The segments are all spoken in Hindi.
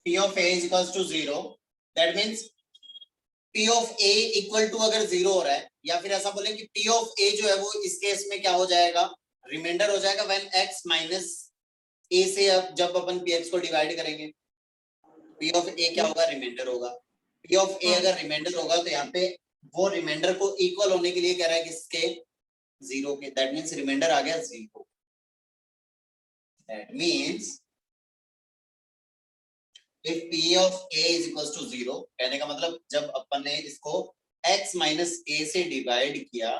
P of A is equals to 0, that means P of A equal to अगर 0 हो रहा है, या फिर ऐसा बोलें कि P of A जो है वो इस केस में क्या हो जाएगा, रिमाइंडर हो जाएगा व्हेन x माइनस A से जब अपन Px को डिवाइड करेंगे, P of A क्या होगा, रिमाइंडर होगा। P of A अगर रिमाइंडर होगा तो यहाँ पे वो रिमाइंडर को इक्वल होने के लिए कह रहा है किसके, 0 के, दैट मीन्स रिमाइंडर आ गया 0। That means if P of A is equals to 0, कहने का मतलब जब अपन ने इसको x माइनस A से डिवाइड किया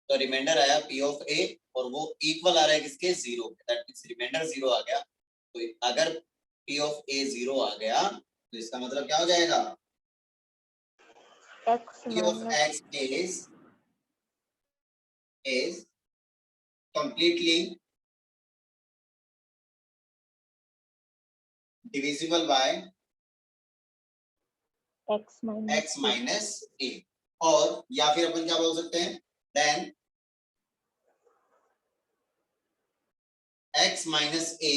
तो रिमाइंडर आया P of A और वो इक्वल आ रहा है किसके, 0 के, दैट मींस रिमाइंडर 0 आ गया। तो अगर P of A 0 आ गया तो इसका मतलब क्या हो जाएगा, P of x is completely divisible by x minus A, और या फिर अपन क्या बोल सकते हैं, then x minus A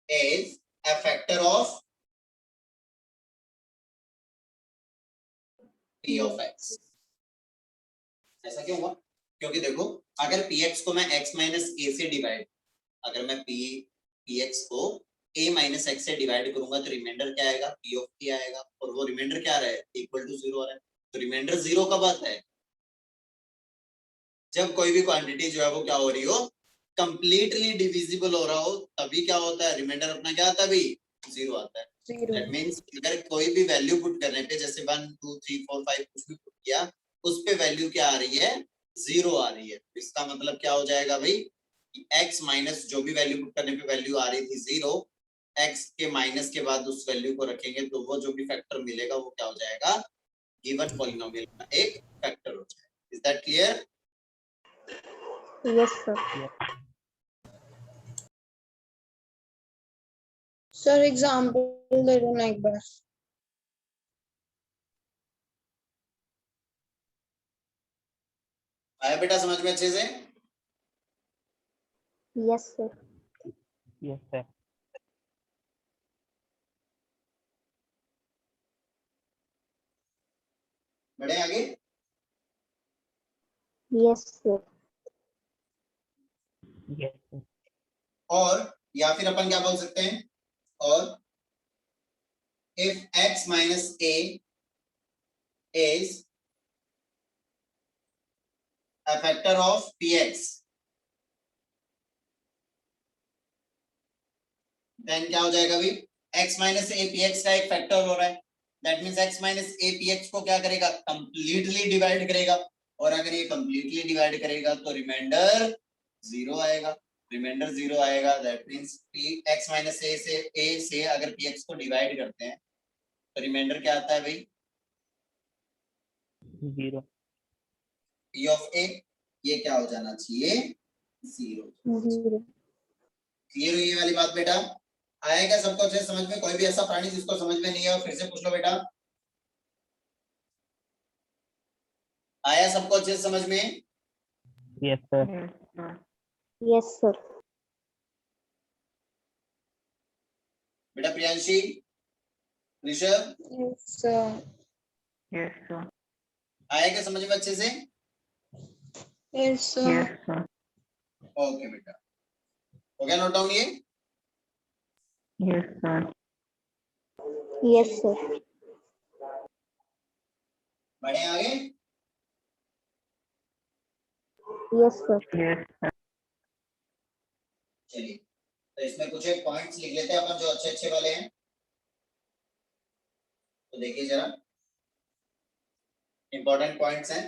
is a factor of P of x। ऐसा क्यों हुआ, क्योंकि देखो अगर Px को मैं x माइनस A से डिवाइड, अगर मैं Px को A माइनस x से डिवाइड करूंगा तो रिमाइंडर क्या आएगा, P of P आएगा, और वो रिमाइंडर क्या आ रहा है, इक्वल टू 0 आ रहा है। तो रिमाइंडर 0 कब आता है, जब कोई भी क्वांटिटी जो है वो क्या हो रही हो, कंप्लीटली डिविजिबल हो रहा हो, तभी क्या होता है, रिमाइंडर अपना क्या आता है भाई, 0 आता है। दैट मींस अगर कोई भी वैल्यू पुट करने पे, जैसे 1 2 3 4 5 कुछ भी पुट किया, उस पे वैल्यू क्या आ रही है, 0 आ रही है। इसका मतलब क्या हो जाएगा भाई, x माइनस जो भी वैल्यू पुट करने पे वैल्यू आ रही थी 0, x के माइनस के बाद उस वैल्यू को रखेंगे तो वो जो भी फैक्टर मिलेगा वो क्या हो जाएगा, गिवन पॉलिनोमियल का एक फैक्टर हो जाएगा। Is that clear? Yes, sir. Sir example दे दो ना एक बार। आया बेटा समझ में अच्छे से? Yes, sir. Yes, sir. बढ़े आगे? Yes, sir. Yes, sir. और या फिर अपन क्या बोल सकते हैं, और if x minus a is a factor of px, then क्या हो जाएगा भाई, x minus a px का एक फैक्टर हो रहा है, that means x minus a px को क्या करेगा, कंप्लीटली डिवाइड करेगा, और अगर ये कंप्लीटली डिवाइड करेगा तो रिमाइंडर 0 आएगा। रिमाइंडर 0 आएगा, that means x minus a से अगर px को डिवाइड करते हैं तो रिमाइंडर क्या आता है भाई, 0। P of A ये क्या हो जाना चाहिए, 0। क्लियर हुई ये वाली बात बेटा? आएगा सबको अच्छे समझ में? कोई भी ऐसा प्राणी जिसको समझ में नहीं है फिर से पूछ लो बेटा। आया सबको अच्छे से समझ में? Yes, sir. Yes, sir. बेटा Priyanshi, Rishabh, Yes, sir. Yes, sir. आएगा समझ में अच्छे से? Yes, sir. Yes, sir. Okay बेटा, हो गया नोट डाउन ये? Yes, sir. Yes, sir. बढ़े आगे? Yes, sir. Yes, sir. चलिए तो इसमें कुछ एक पॉइंट्स लिख लेते हैं अपन जो अच्छे अच्छे वाले हैं। तो देखिए जरा, इंपॉर्टेंट पॉइंट्स हैं।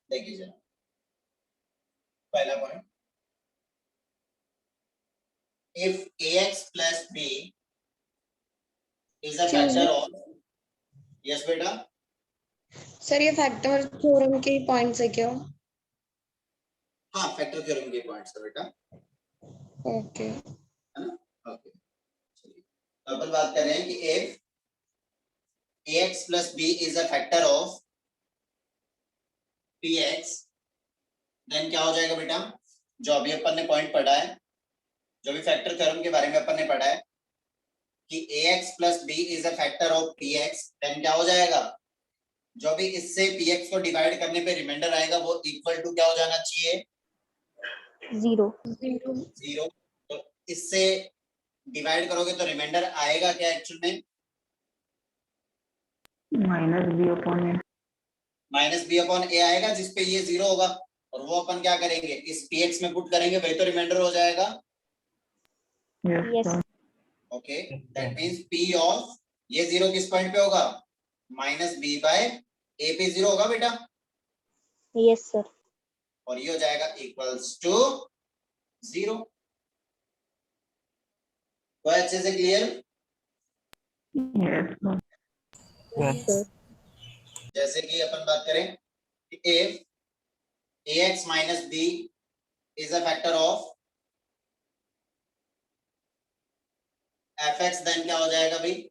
देखिए जरा, पहला point, if ax plus b is a factor of, yes बेटा, सर ये फैक्टर थ्योरम के पॉइंट्स है क्या? हाँ फैक्टर थ्योरम के पॉइंट्स है बेटा, ओके है ना? ओके चलिए तो अपन बात कर रहे हैं कि if ax plus b is a factor of px, then क्या हो जाएगा बेटा, जो अभी अपन ने पॉइंट पढ़ा है, जो भी फैक्टर थ्योरम के बारे में अपन ने पढ़ा है कि ax plus b is a factor of px, then क्या हो जाएगा, जो भी इससे px को डिवाइड करने पे रिमाइंडर आएगा वो इक्वल टू क्या हो जाना चाहिए, 0 0। तो इससे डिवाइड करोगे तो रिमाइंडर आएगा क्या एक्चुअल में, -b/a। -b/a आएगा, जिसपे ये 0 होगा, और वो अपन क्या करेंगे, इस px में पुट करेंगे, वही तो रिमाइंडर हो जाएगा। Yes. Okay, that means p of ये 0 किस पॉइंट पे होगा, -b/a पे 0 होगा बेटा, Yes sir. और ये हो जाएगा इक्वल्स टू 0। तो अच्छे से क्लियर। Yes, sir. जैसे कि अपन बात करें, if ax minus b is a factor of fx, then क्या हो जाएगा भाई,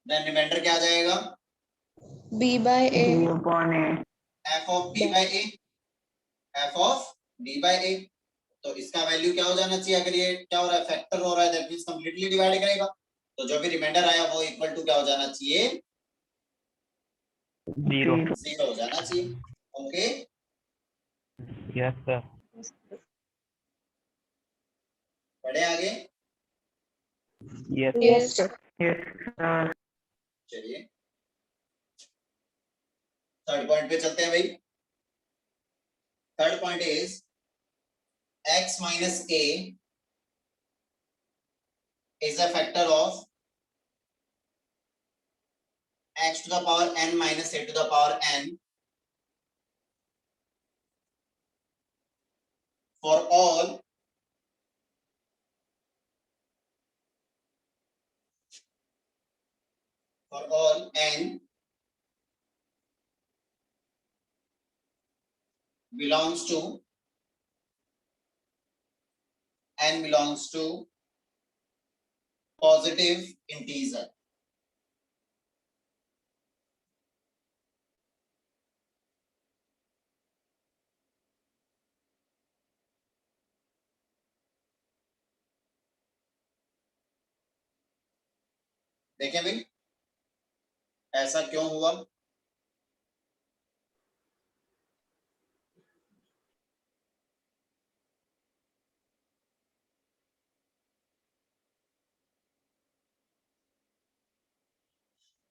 then रिमाइंडर क्या आ जाएगा, b/a f of b by a, f of b by a। तो इसका वैल्यू क्या हो जाना चाहिए, अगर ये क्या हो रहा है, फैक्टर हो रहा है, दैट मींस कंप्लीटली डिवाइड करेगा, तो जो भी रिमाइंडर आया वो इक्वल टू क्या हो जाना चाहिए, 0 हो जाना चाहिए। Okay, Yes, sir. बढ़े आगे। Yes. Yes sir. चलिए थर्ड पॉइंट पे चलते हैं भाई। Third point is x minus a is a factor of x to the power n minus a to the power n for all n belongs to positive integer। देखें भाई ऐसा क्यों हुआ,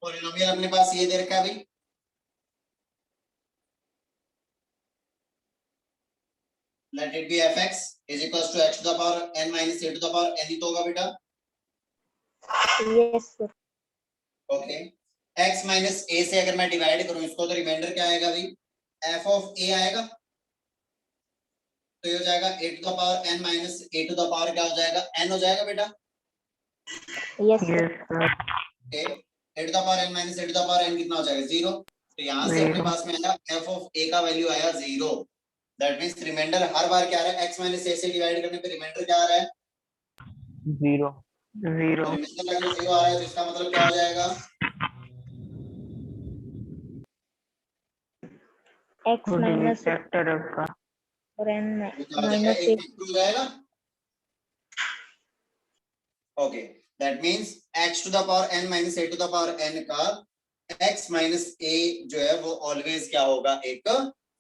पॉलिनोमियल अपने पास ये दे रखा है भाई, let it be fx is equals to x to the power n minus a to the power n ही तो होगा बेटा। Yes sir. Okay, x minus a से अगर मैं डिवाइड करूं इसको तो रिमाइंडर क्या आएगा भाई, f ऑफ a आएगा, तो ये हो जाएगा a to the power n minus a to the power क्या हो जाएगा, n हो जाएगा बेटा। Yes sir. Okay, a to the power n minus a to the power n कितना हो जाएगा, 0। तो यहाँ से अपने पास में आया f ऑफ a का वैल्यू आया 0, दैट मींस रिमाइंडर हर बार क्या आ रहा है, x माइनस a से डिवाइड करने पे रिमाइंडर क्या आ रहा है, 0। रिमाइंडर अगर 0 आ रहा है तो इसका मतलब क्या हो जाएगा, X minus और n minus a. हो जाएगा। Okay, that means x to the power n minus a to the power n का x माइनस a जो है वो ऑलवेज क्या होगा, एक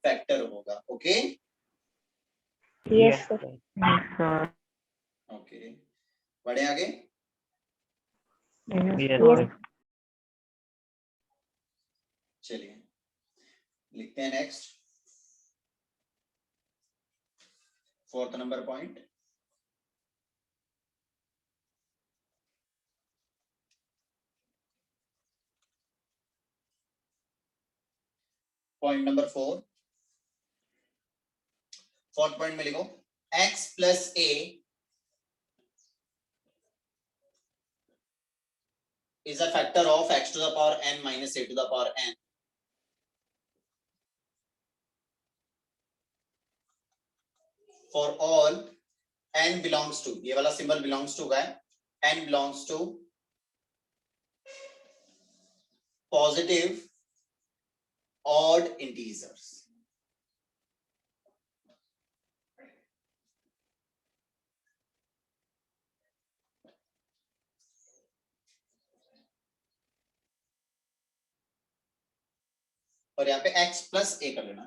फैक्टर होगा। Okay Yes sir. ओके, बढ़े आगे। Yes. चलिए लिखते हैं next, fourth number point. Point number 4, fourth point में लिखो x plus a is a factor of x to the power n minus a to the power n for all n belongs to, ये वाला सिंबल belongs to का है, n belongs to positive odd integers. और यहाँ पे x प्लस a कर लेना।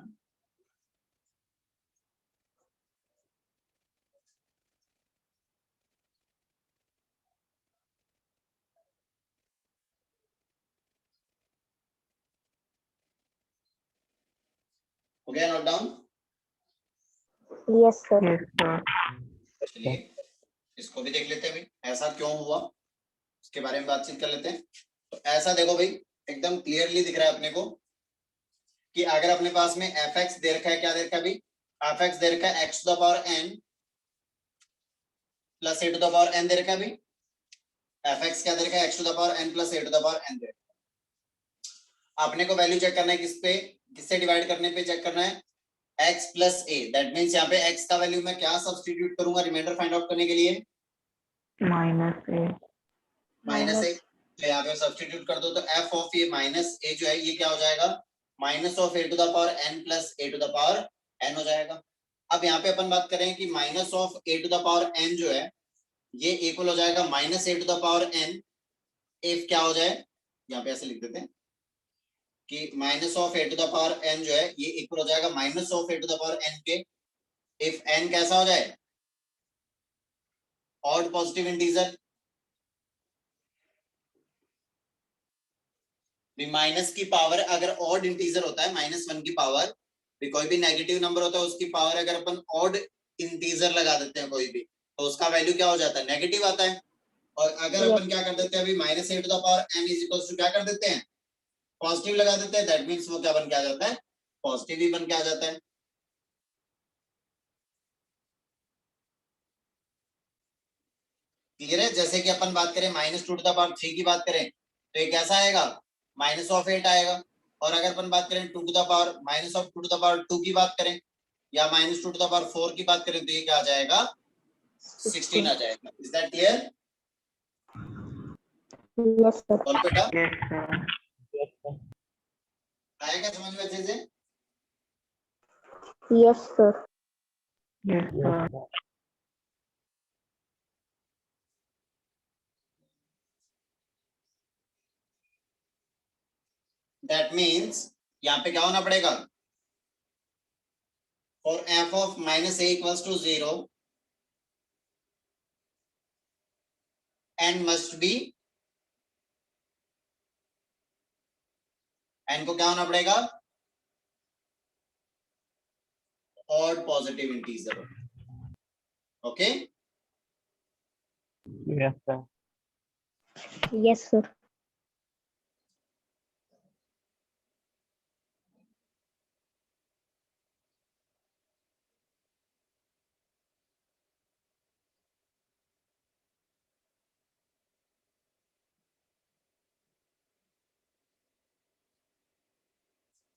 हो गया note down? Yes, sir. Yes, sir. चलिए इसको भी देख लेते हैं भाई, ऐसा क्यों हुआ इसके बारे में बातचीत कर लेते हैं। तो ऐसा देखो भाई, एकदम क्लियरली दिख रहा है अपने को कि अगर अपने पास में fx दे रखा है, क्या दे रखा है भाई, fx दे रखा है x to the power n plus a to the power n दे रखा है भाई। fx क्या दे रखा है, x to the power n plus a to the power n दे रखा है। आपने को वैल्यू चेक करना है किस पे, किससे डिवाइड करने पे चेक करना है, x plus a। That means यहाँ पे x का वैल्यू मैं क्या सब्स्टिट्यूट करूंगा रिमाइंडर फाइंड आउट करने के लिए, -a. माइनस ए। तो यहाँ पे सब्स्टिट्यूट कर दो तो f ऑफ ये माइनस ए जो है ये क्या हो जाएगा, minus of a to the power n plus a to the power n हो जाएगा। अब यहाँ पे अपन बात करें कि minus of a to the power n जो है ये इक्वल हो जाएगा minus a to the power n if क्या हो जाए, यहाँ पे ऐसे लिख देते हैं कि minus of a to the power n जो है ये इक्वल हो जाएगा minus of a to the power n के, इफ n कैसा हो जाए, ऑड पॉजिटिव इंटीजर। माइनस की पावर अगर ऑड इंटीजर होता है, -1 की पावर, कोई भी नेगेटिव नंबर होता है उसकी पावर अगर अपन ऑड इंटीजर लगा देते हैं कोई भी, तो उसका वैल्यू क्या हो जाता है, नेगेटिव आता है। और अगर अपन क्या कर देते हैं अभी minus a to the power n is equal to क्या कर देते हैं, पॉजिटिव लगा देते हैं, दैट मींस वो क्या बन के आ जाता है, पॉजिटिव ही बन के आ जाता है। क्लियर है? जैसे कि अपन बात करें -2 टू द पावर 3 की बात करें तो ये कैसा आएगा, माइनस ऑफ 8 आएगा। और अगर अपन बात करें 2 to the power minus of 2 to the power 2 की बात करें या -2 टू द पावर 4 की बात करें तो ये क्या आ जाएगा, 16 आ जाएगा। Is that clear? Yes, sir. बोल बेटा, Yes, sir. Yes, sir. आएगा समझ में अच्छे से? Yes, sir. Yes, sir. That means यहाँ पे क्या होना पड़ेगा, for f of minus a equals to 0 n must be, n को क्या होना पड़ेगा, odd positive integer. Okay Yes, sir. Yes, sir.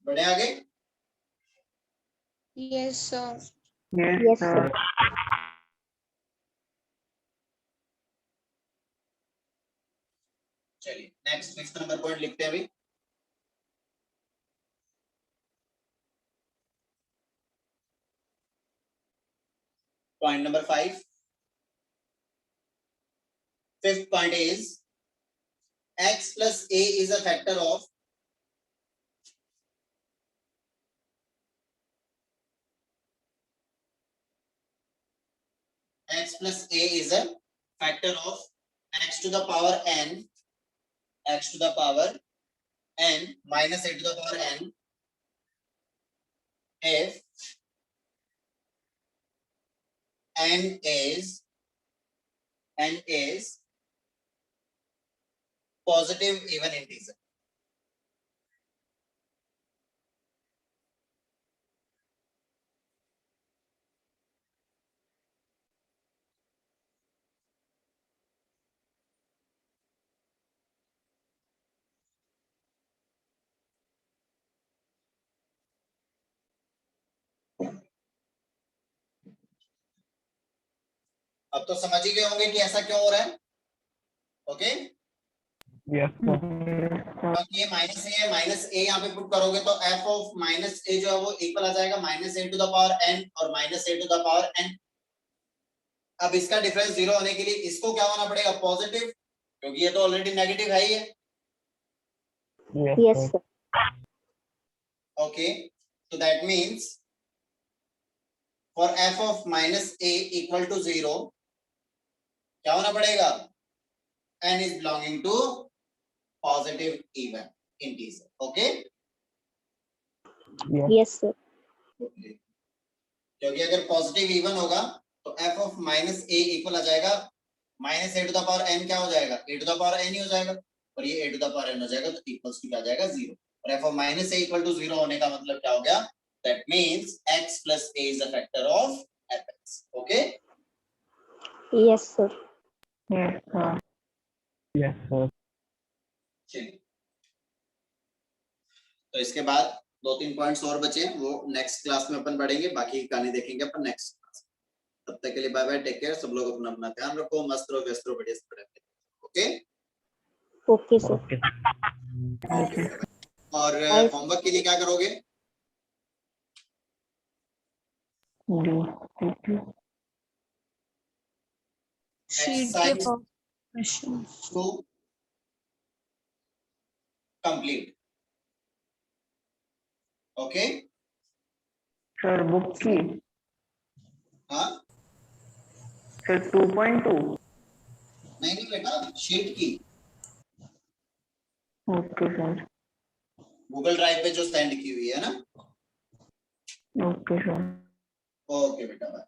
बढ़े आगे? Yes, sir. Yes, Yes, sir. sir. चलिए नेक्स्ट 5th नंबर पॉइंट लिखते हैं अभी। Point number 5, 5th point is x plus a is a factor of x plus a is a factor of x to the power n, x to the power n minus a to the power n if n is positive even integer। अब तो समझ ही गए होंगे कि ऐसा क्यों हो रहा है। Okay Yes, sir. ये माइनस ए है, माइनस ए यहाँ पे पुट करोगे तो एफ ऑफ माइनस ए जो है वो इक्वल आ जाएगा minus a to the power n और minus a to the power n. अब इसका डिफरेंस जीरो होने के लिए इसको क्या होना पड़ेगा, पॉजिटिव, क्योंकि ये तो ऑलरेडी नेगेटिव है ही है। Yes, sir. Okay, so that means for f of minus a equal to 0 क्या होना पड़ेगा, n is belonging to positive even integer. Okay, Yes, sir. क्योंकि अगर पॉजिटिव इवन होगा तो f of minus a equal आ जाएगा minus a to the power n, क्या हो जाएगा a to the power n ही हो जाएगा, और ये a to the power n हो जाएगा तो इक्वल्स टू क्या आ जाएगा 0। और f of minus a equal to 0 होने का मतलब क्या हो गया, that means x plus a is a factor of fx. Okay, Yes, sir. Yes, sir. Yes, sir. चलिए तो इसके बाद 2-3 पॉइंट्स और बचे हैं, वो नेक्स्ट क्लास में अपन पढ़ेंगे, बाकी कहानी देखेंगे अपन नेक्स्ट क्लास। तब तक के लिए बाय बाय, टेक केयर, सब लोग अपना अपना ध्यान रखो, मस्त रहो, व्यस्त रहो, बढ़िया से पढ़ेंगे। Okay Okay, sir. ओके। और Bye. होमवर्क के लिए क्या करोगे, शीट के exercise question to complete. Okay, sir book की हाँ सर 2.2। नहीं बेटा, शीट की ओके सर। गूगल ड्राइव पे जो सेंड की हुई है ना। Okay sir. ओके बेटा, बाय।